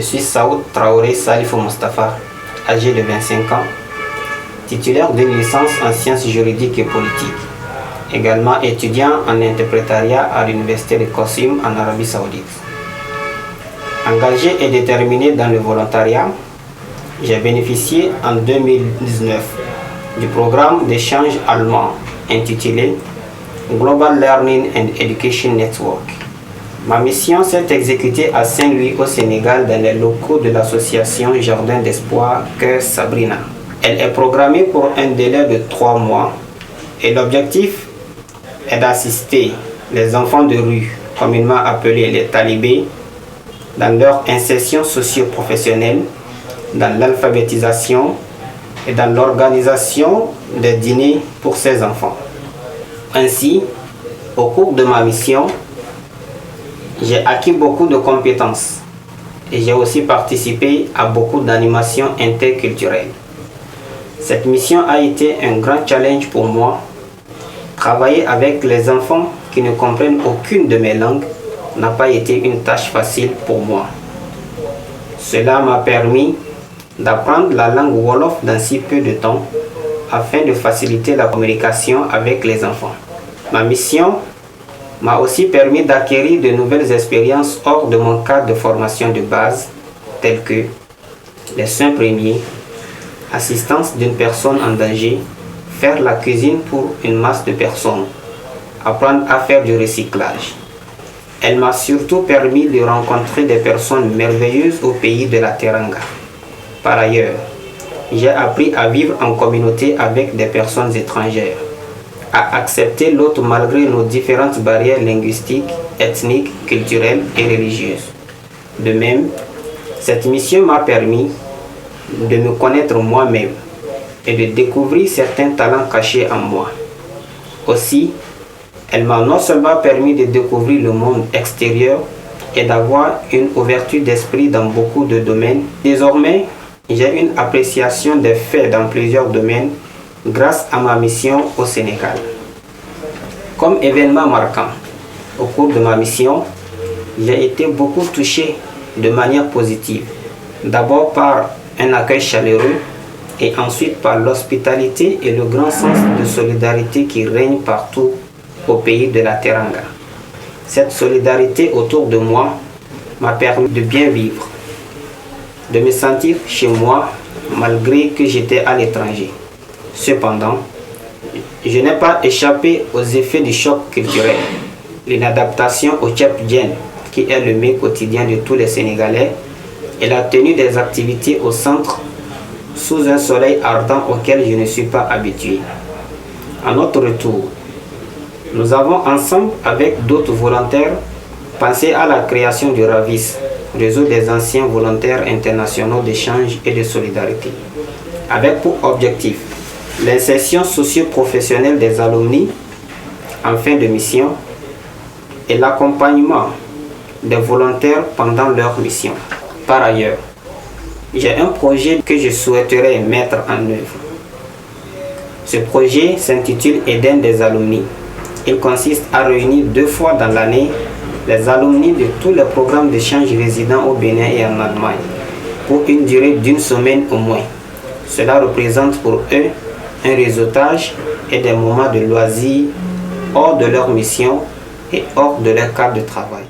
Je suis Saoud Traoré Salifou Mustafa, âgé de 25 ans, titulaire d'une licence en sciences juridiques et politiques, également étudiant en interprétariat à l'université de Qasim en Arabie Saoudite. Engagé et déterminé dans le volontariat, j'ai bénéficié en 2019 du programme d'échange allemand intitulé Global Learning and Education Network. Ma mission s'est exécutée à Saint-Louis au Sénégal dans les locaux de l'association Jardin d'Espoir Cœur Sabrina. Elle est programmée pour un délai de 3 mois et l'objectif est d'assister les enfants de rue, communément appelés les talibés, dans leur insertion socio-professionnelle, dans l'alphabétisation et dans l'organisation des dîners pour ces enfants. Ainsi, au cours de ma mission, j'ai acquis beaucoup de compétences et j'ai aussi participé à beaucoup d'animations interculturelles. Cette mission a été un grand challenge pour moi. Travailler avec les enfants qui ne comprennent aucune de mes langues n'a pas été une tâche facile pour moi. Cela m'a permis d'apprendre la langue Wolof dans si peu de temps afin de faciliter la communication avec les enfants. Ma mission m'a aussi permis d'acquérir de nouvelles expériences hors de mon cadre de formation de base, telles que les soins premiers, assistance d'une personne en danger, faire la cuisine pour une masse de personnes, apprendre à faire du recyclage. Elle m'a surtout permis de rencontrer des personnes merveilleuses au pays de la Teranga. Par ailleurs, j'ai appris à vivre en communauté avec des personnes étrangères, à accepter l'autre malgré nos différentes barrières linguistiques, ethniques, culturelles et religieuses. De même, cette mission m'a permis de me connaître moi-même et de découvrir certains talents cachés en moi. Aussi, elle m'a non seulement permis de découvrir le monde extérieur et d'avoir une ouverture d'esprit dans beaucoup de domaines. Désormais, j'ai une appréciation des faits dans plusieurs domaines grâce à ma mission au Sénégal. Comme événement marquant, au cours de ma mission, j'ai été beaucoup touché de manière positive. D'abord par un accueil chaleureux et ensuite par l'hospitalité et le grand sens de solidarité qui règne partout au pays de la Teranga. Cette solidarité autour de moi m'a permis de bien vivre, de me sentir chez moi malgré que j'étais à l'étranger. Cependant, je n'ai pas échappé aux effets du choc culturel, l'inadaptation au Tchèp Djen, qui est le mets quotidien de tous les Sénégalais, et la tenue des activités au centre sous un soleil ardent auquel je ne suis pas habitué. À notre retour, nous avons ensemble avec d'autres volontaires pensé à la création du RAVIS, Réseau des anciens volontaires internationaux d'échange et de solidarité, avec pour objectif l'insertion socio-professionnelle des alumni en fin de mission et l'accompagnement des volontaires pendant leur mission. Par ailleurs, j'ai un projet que je souhaiterais mettre en œuvre. Ce projet s'intitule Eden des alumni. Il consiste à réunir 2 fois dans l'année les alumni de tous les programmes d'échange résidents au Bénin et en Allemagne pour une durée d'1 semaine au moins. Cela représente pour eux un réseautage et des moments de loisirs hors de leur mission et hors de leur cadre de travail.